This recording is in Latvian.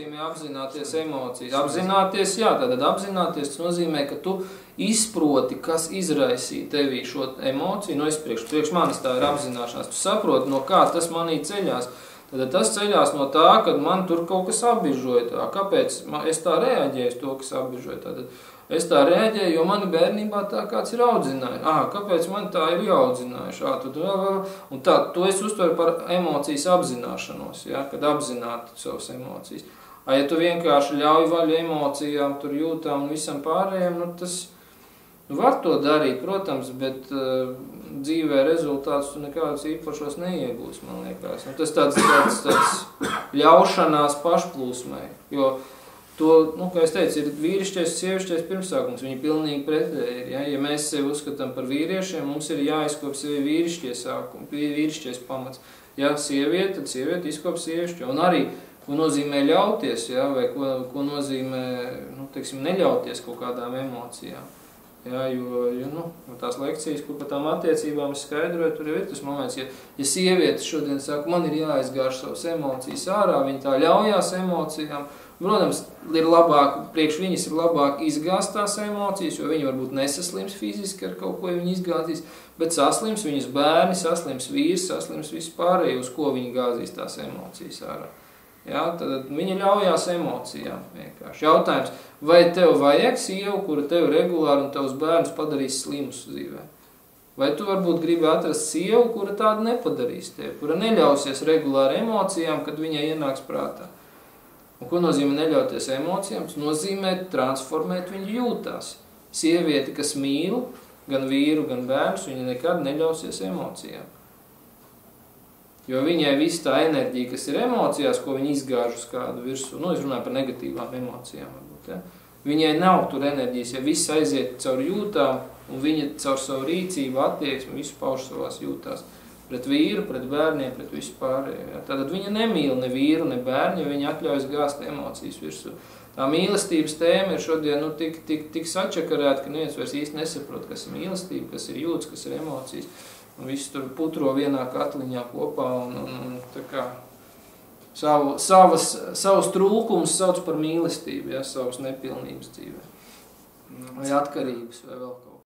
nozīmē apzināties emocijas? Apzināties, jā, tātad apzināties, tas nozīmē, ka tu izproti, kas izraisīja tevī šo emociju, no priekš manis tā ir apzināšanās, tu saproti, no kā tas manī ceļās. Tad tas ceļās no tā, kad man tur kaut kas apbižoja. Kāpēc es tā reaģēju uz to, kas apbižoja? Tātad es tā reaģēju, jo mani bērnībā tā kāds ir audzinājuši. Kāpēc man tā ir jāaudzinājuši? Un tā, to es uztveru par emocijas apzināšanos, ja, kad apzinātu savas emocijas. Ja tu vienkārši ļauj vaļu emocijām, tur jūtām un visam pārējiem, tas var to darīt, protams, bet dzīvē rezultātus tu nekādus īpašos neiegūs, man liekas. Tas tāds ļaušanās pašplūsmai, jo to, kā es teicu, ir vīrišķais, sievišķais pirmsākums, viņi pilnīgi pretēji ir. Ja mēs sevi uzskatām par vīriešiem, mums ir jāizkop sevi vīrišķais pamats. Ja sieviete, tad sieviete izkop sievišķi. Un arī, ko nozīmē ļauties, ja, vai ko nozīmē, teiksim, neļauties kaut kādām emocijām. Ja, jo tās lekcijas, kur par tām attiecībām es skaidroju, tur jau ir tas moments, ja sieviete šodien saka, man ir jāizgāž savas emocijas ārā, viņa tā ļaujās emocijām. Protams, ir labāk, priekš viņas ir labāk izgāzt tās emocijas, jo viņi varbūt nesaslims fiziski ar kaut ko, ja viņi izgāzīs, bet saslims viņas bērni, saslims vīrs, saslims vispārēji, uz ko viņi gāzīs tās emocijas ārā. Ja, tad viņi ļaujās emocijām vienkārši. Jautājums, vai tev vajag sievu, kura tev regulāri un tavus bērnus padarīs slimus dzīvē? Vai tu varbūt gribi atrast sievu, kura tādu nepadarīs tev, kura neļausies regulāri emocijām, kad viņai ienāks prātā? Un ko nozīmē neļauties emocijām? Tas nozīmē transformēt viņu jūtās. Sieviete, kas mīl gan vīru, gan bērnus, viņa nekad neļausies emocijām. Jo viņai viss tā enerģija, kas ir emocijās, ko viņa izgāž uz kādu virsū, es runāju par negatīvām emocijām varbūt, ja? Viņai nav tur enerģijas, ja viss aiziet caur jūtām, un viņa caur savu rīcību, attieksmi, visu pauž savās jūtās. Pret vīru, pret bērniem, pret visu pārējo. Ja? Tātad viņa nemīl ne vīru, ne bērnu, jo viņa atļaujas gāzt emocijas virsū. Tā mīlestības tēma ir šodien tik sačakarēta, ka neviens vairs īsti nesaprot, kas ir mīlestība, kas ir jūtas, kas ir emocijas. Un viss tur putro vienā katliņā kopā un tā kā savus trūkumus sauc par mīlestību, ja? Savus nepilnības dzīvē. Vai atkarības vai vēl kaut.